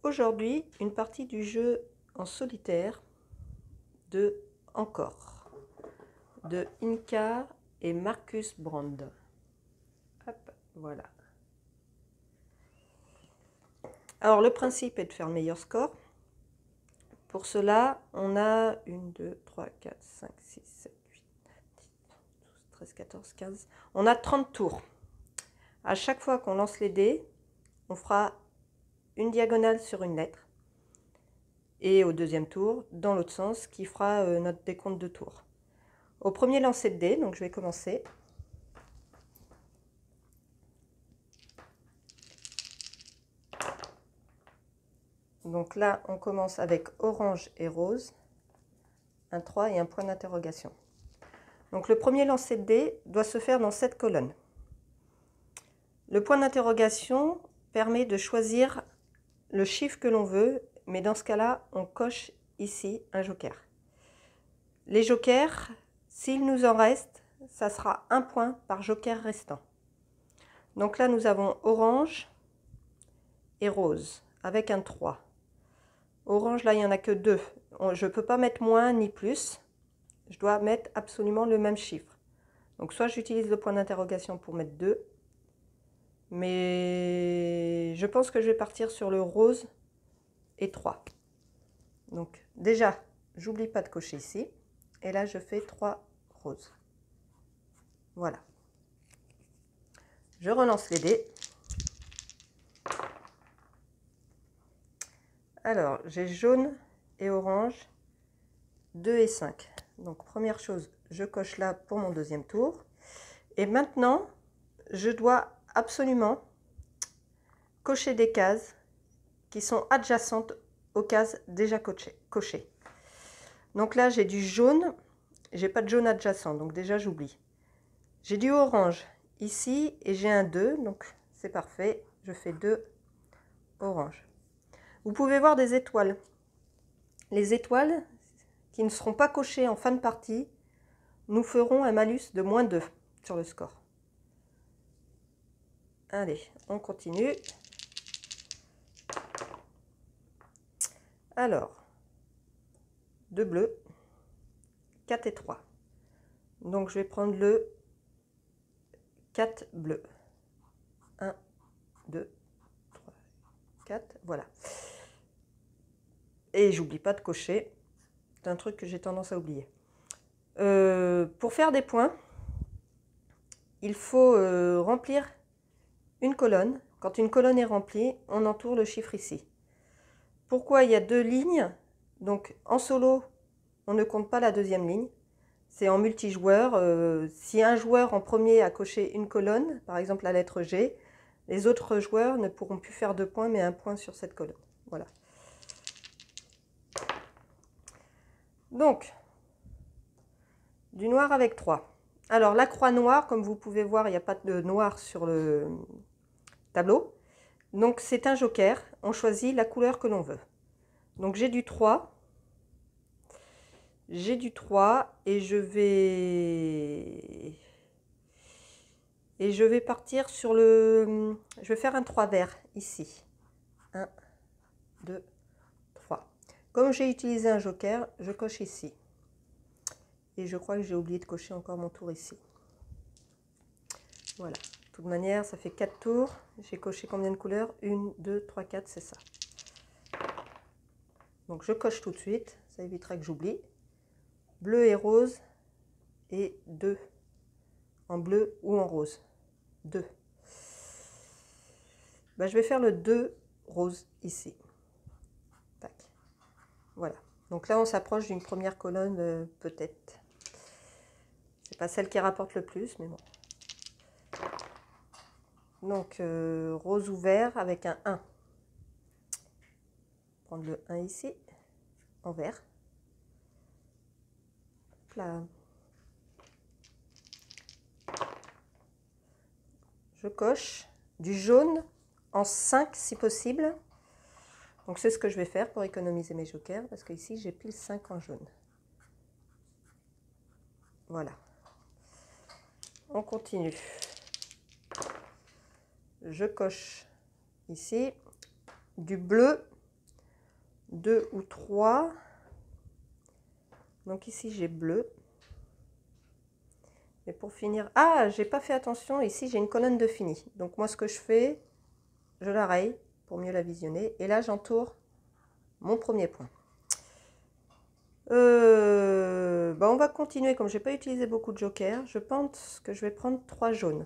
Aujourd'hui, une partie du jeu en solitaire de Encore, de Inka et Marcus Brand. Hop, voilà. Alors le principe est de faire le meilleur score. Pour cela, on a 1, 2, 3, 4, 5, 6, 7, 8, 9, 10, 12, 13, 14, 15. On a 30 tours. À chaque fois qu'on lance les dés, on fera une diagonale sur une lettre. Et au deuxième tour, dans l'autre sens, qui fera notre décompte de tours. Au premier lancer de dés, donc je vais commencer. Donc là, on commence avec orange et rose, un 3 et un point d'interrogation. Donc le premier lancer de dés doit se faire dans cette colonne. Le point d'interrogation permet de choisir le chiffre que l'on veut, mais dans ce cas-là, on coche ici un joker. Les jokers, s'il nous en reste, ça sera un point par joker restant. Donc là, nous avons orange et rose avec un 3. Orange, là, il n'y en a que 2. Je ne peux pas mettre moins ni plus. Je dois mettre absolument le même chiffre. Donc soit j'utilise le point d'interrogation pour mettre 2. Mais je pense que je vais partir sur le rose et 3. Donc déjà, j'oublie pas de cocher ici. Et là, je fais 3 roses. Voilà. Je relance les dés. Alors, j'ai jaune et orange, 2 et 5. Donc, première chose, je coche là pour mon deuxième tour. Et maintenant, je dois absolument cocher des cases qui sont adjacentes aux cases déjà cochées. Donc là, j'ai du jaune. J'ai pas de jaune adjacent, donc déjà, j'oublie. J'ai du orange ici et j'ai un 2, donc c'est parfait. Je fais 2 orange. Vous pouvez voir des étoiles. Les étoiles qui ne seront pas cochées en fin de partie nous feront un malus de -2 sur le score. Allez, on continue. Alors, 2 bleus, 4 et 3. Donc je vais prendre le 4 bleu. 1, 2, 3, 4, voilà. Et j'oublie pas de cocher. C'est un truc que j'ai tendance à oublier. Pour faire des points, il faut remplir une colonne. Quand une colonne est remplie, on entoure le chiffre ici. Pourquoi il y a 2 lignes? Donc en solo, on ne compte pas la deuxième ligne. C'est en multijoueur. Si un joueur en premier a coché une colonne, par exemple la lettre G, les autres joueurs ne pourront plus faire 2 points, mais 1 point sur cette colonne. Voilà. Donc, du noir avec 3. Alors la croix noire, comme vous pouvez voir, il n'y a pas de noir sur le tableau. Donc c'est un joker. On choisit la couleur que l'on veut. Donc j'ai du 3. J'ai du 3 et je vais partir sur le... Je vais faire un 3 vert ici. 1, 2, 3. Comme j'ai utilisé un joker, je coche ici. Et je crois que j'ai oublié de cocher encore mon tour ici. Voilà. De toute manière, ça fait 4 tours. J'ai coché combien de couleurs? 1, 2, 3, 4, c'est ça. Donc je coche tout de suite. Ça évitera que j'oublie. Bleu et rose. Et 2 en bleu ou en rose. 2. Ben, je vais faire le 2 rose ici. Tac. Voilà. Donc là, on s'approche d'une première colonne, peut-être. C'est pas celle qui rapporte le plus, mais bon. Donc, rose ou vert avec un 1. Prendre le 1 ici, en vert. Là. Je coche du jaune en 5 si possible. Donc, c'est ce que je vais faire pour économiser mes jokers, parce qu'ici, j'ai pile 5 en jaune. Voilà. On continue. Je coche ici du bleu 2 ou 3. Donc ici j'ai bleu. Et pour finir, ah, j'ai pas fait attention, ici j'ai une colonne de fini. Donc moi ce que je fais, je la raye pour mieux la visionner. Et là j'entoure mon premier point. On va continuer, comme j'ai pas utilisé beaucoup de jokers, je pense que je vais prendre 3 jaunes.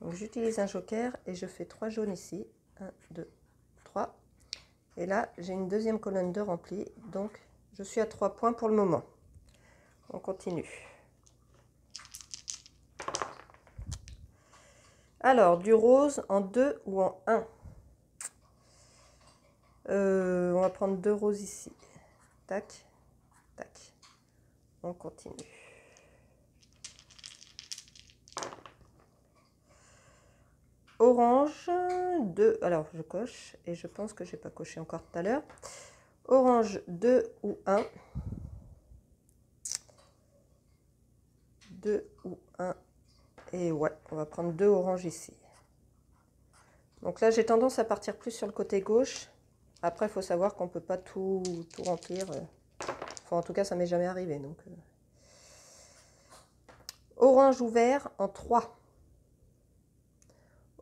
Donc j'utilise un joker et je fais 3 jaunes ici. 1, 2, 3. Et là j'ai une deuxième colonne de rempli. Donc je suis à 3 points pour le moment. On continue. Alors, du rose en 2 ou en 1. On va prendre 2 roses ici. Tac, tac. On continue. Orange, 2. Alors, je coche et je pense que je n'ai pas coché encore tout à l'heure. Orange, 2 ou 1. 2 ou 1. Et ouais, on va prendre 2 oranges ici. Donc là, j'ai tendance à partir plus sur le côté gauche. Après, il faut savoir qu'on ne peut pas tout remplir. Enfin, en tout cas, ça m'est jamais arrivé. Donc, orange ou vert en 3.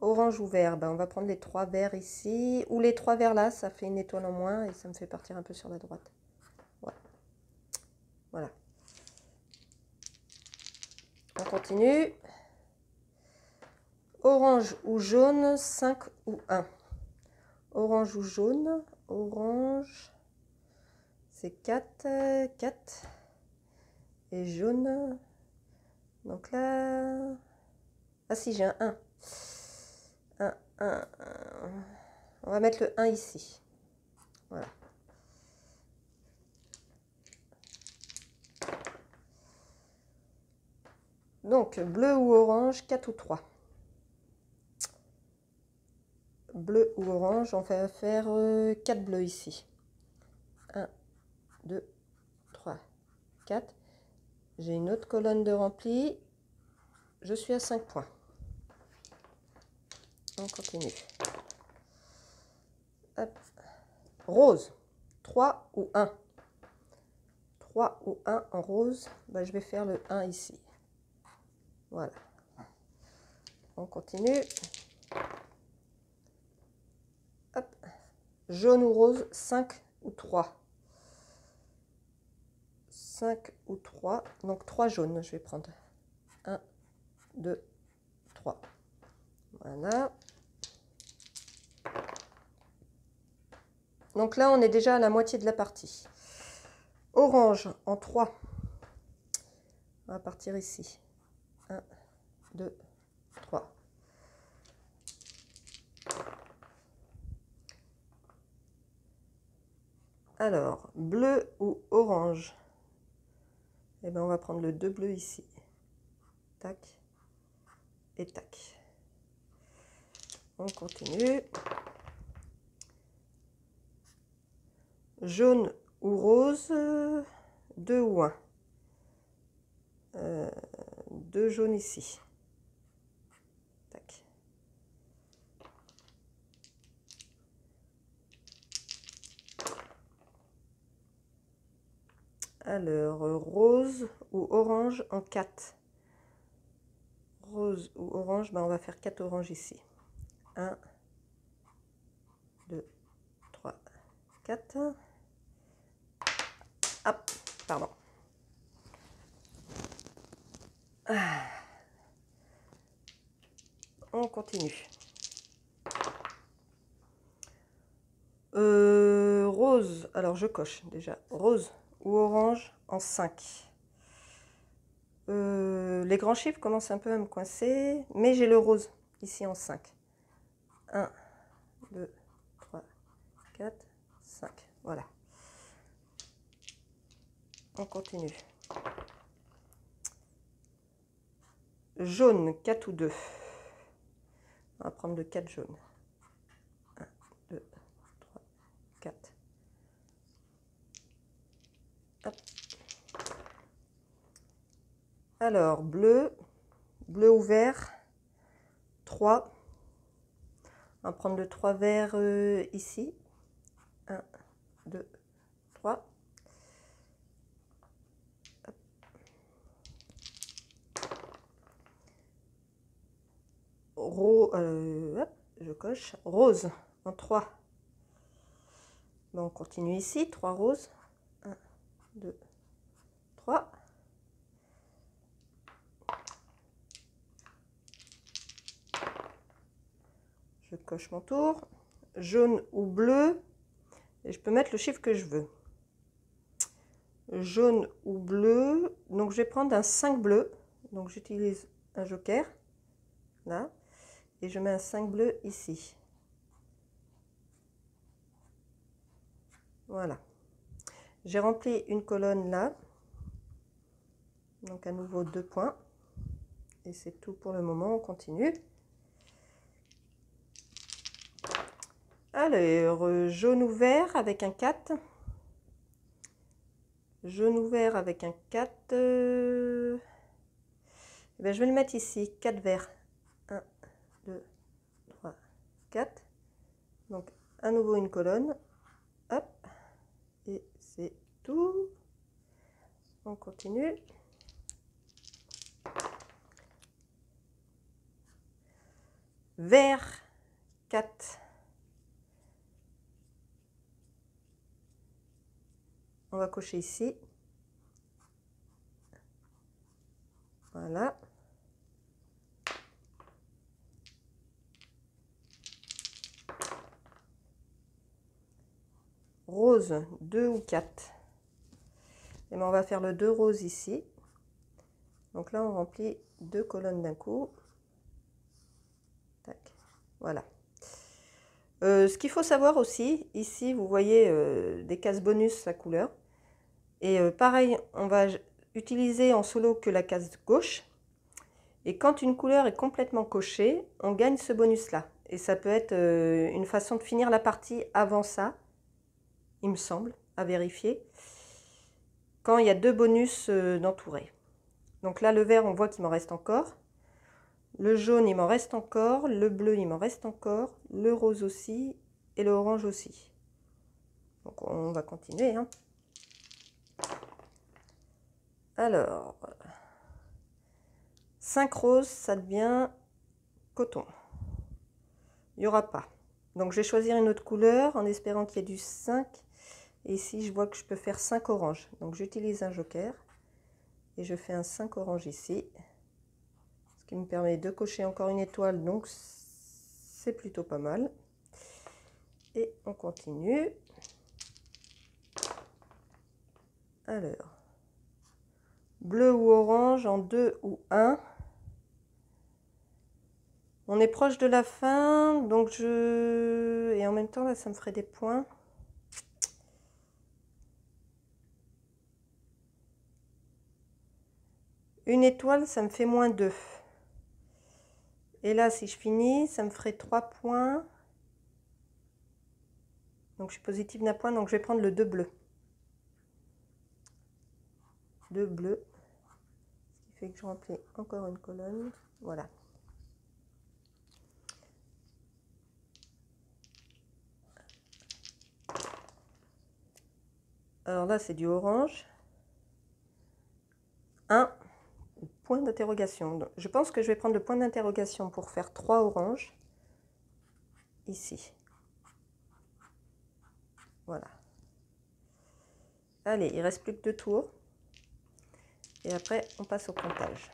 Orange ou vert, ben on va prendre les 3 verts ici. Ou les 3 verts là, ça fait une étoile en moins et ça me fait partir un peu sur la droite. Ouais. Voilà. On continue. Orange ou jaune, 5 ou 1. Orange ou jaune, orange, c'est 4, 4. Et jaune, donc là, ah si j'ai un 1. 1, 1. On va mettre le 1 ici. Voilà. Donc, bleu ou orange, 4 ou 3. Bleu ou orange, on va faire 4 bleus ici. 1, 2, 3, 4. J'ai une autre colonne de rempli. Je suis à 5 points. On continue. Hop. Rose, 3 ou 1. 3 ou 1 en rose. Ben, je vais faire le 1 ici. Voilà. On continue. Hop. Jaune ou rose, 5 ou 3. 5 ou 3. Donc 3 jaunes, je vais prendre. 1, 2, 3. Voilà. Donc là, on est déjà à la moitié de la partie. Orange en 3. On va partir ici. 1, 2, 3. Alors, bleu ou orange? Eh bien, on va prendre le 2 bleu ici. Tac. Et tac. On continue. Jaune ou rose? 2 ou 1. 2 jaunes ici. Tac. Alors, rose ou orange en 4. Rose ou orange, ben on va faire 4 oranges ici. 1, 2, 3, 4. Hop, pardon. On continue. Rose, alors je coche déjà. Rose ou orange en 5. Les grands chiffres commencent un peu à me coincer, mais j'ai le rose ici en 5. 1, 2, 3, 4, 5. Voilà. On continue. Jaune, 4 ou 2. On va prendre le 4 jaune. 1, 2, 3, 4. Hop. Alors, bleu, bleu ou vert, 3. On va prendre le 3 vert ici. 1, 2, 3. Hop, je coche. Rose en 3. Bon, on continue ici. 3 roses. 1, 2, 3. Je coche mon tour. Jaune ou bleu. Et je peux mettre le chiffre que je veux. Jaune ou bleu. Donc je vais prendre un 5 bleu. Donc j'utilise un joker. Là. Et je mets un 5 bleu ici. Voilà. J'ai rempli une colonne là. Donc à nouveau 2 points. Et c'est tout pour le moment. On continue. Alors, jaune ou vert avec un 4. Jaune ou vert avec un 4. Ben, je vais le mettre ici. 4 verts. 1, 2, 3, 4. Donc, à nouveau une colonne. Hop. Et c'est tout. On continue. Vert 4. On va cocher ici. Voilà. Rose 2 ou 4. Et ben on va faire le 2 roses ici. Donc là on remplit 2 colonnes d'un coup. Tac. Voilà. Ce qu'il faut savoir aussi, ici vous voyez des cases bonus à couleur. Et pareil, on va utiliser en solo que la case gauche. Et quand une couleur est complètement cochée, on gagne ce bonus là. Et ça peut être une façon de finir la partie avant ça, il me semble, à vérifier. Quand il y a 2 bonus d'entouré. Donc là le vert on voit qu'il m'en reste encore. Le jaune, il m'en reste encore. Le bleu, il m'en reste encore. Le rose aussi. Et le orange aussi. Donc, on va continuer. Hein. Alors, 5 roses, ça devient coton. Il n'y aura pas. Donc, je vais choisir une autre couleur en espérant qu'il y ait du 5. Et ici, je vois que je peux faire 5 oranges. Donc, j'utilise un joker. Et je fais un 5 orange ici. Ce qui me permet de cocher encore une étoile. Donc, c'est plutôt pas mal. Et on continue. Alors, bleu ou orange en 2 ou 1. On est proche de la fin, donc et en même temps, là, ça me ferait des points. Une étoile, ça me fait moins 2. Et là, si je finis, ça me ferait 3 points. Donc, je suis positive d'un point, donc je vais prendre le 2 bleu. 2 bleu. Ce qui fait que je remplis encore une colonne. Voilà. Alors là, c'est du orange. 1 point d'interrogation. Je pense que je vais prendre le point d'interrogation pour faire 3 oranges. Ici. Voilà. Allez, il reste plus que 2 tours. Et après, on passe au comptage.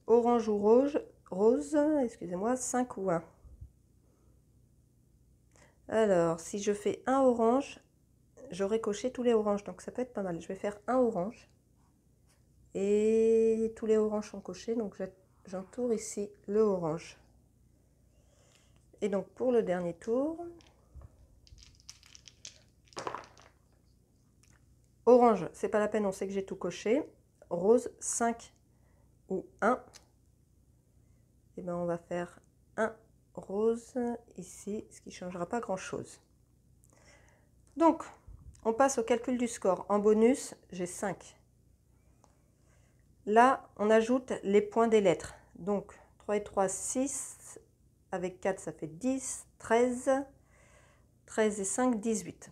Orange ou rose, excusez-moi, 5 ou 1. Alors, si je fais un orange, j'aurai coché tous les oranges, donc ça peut être pas mal. Je vais faire un orange. Et tous les oranges sont cochés, donc j'entoure ici le orange. Et donc, pour le dernier tour, orange, c'est pas la peine, on sait que j'ai tout coché. Rose, 5 ou 1. Et bien, on va faire un rose ici, ce qui ne changera pas grand-chose. Donc, on passe au calcul du score. En bonus, j'ai 5. Là, on ajoute les points des lettres. Donc, 3 et 3, 6. Avec 4, ça fait 10, 13. 13 et 5, 18.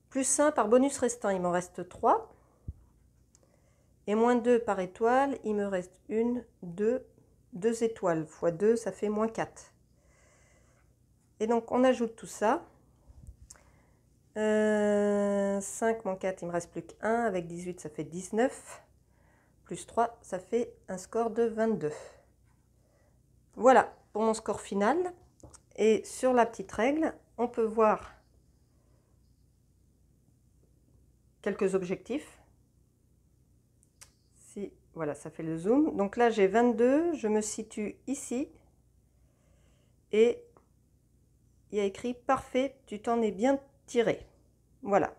Plus 1 par bonus restant, il m'en reste 3. Et moins 2 par étoile, il me reste 1, 2, 2 étoiles fois 2, ça fait moins 4. Et donc on ajoute tout ça. 5 moins 4, il me reste plus qu'1. Avec 18, ça fait 19. Plus 3, ça fait un score de 22. Voilà pour mon score final. Et sur la petite règle, on peut voir quelques objectifs. Si, voilà, ça fait le zoom. Donc là, j'ai 22, je me situe ici. Et il y a écrit « Parfait, tu t'en es bien tiré ». Voilà.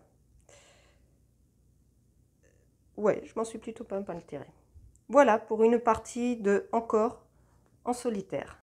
Ouais, je m'en suis plutôt pas mal tiré. Voilà pour une partie de Encore en solitaire.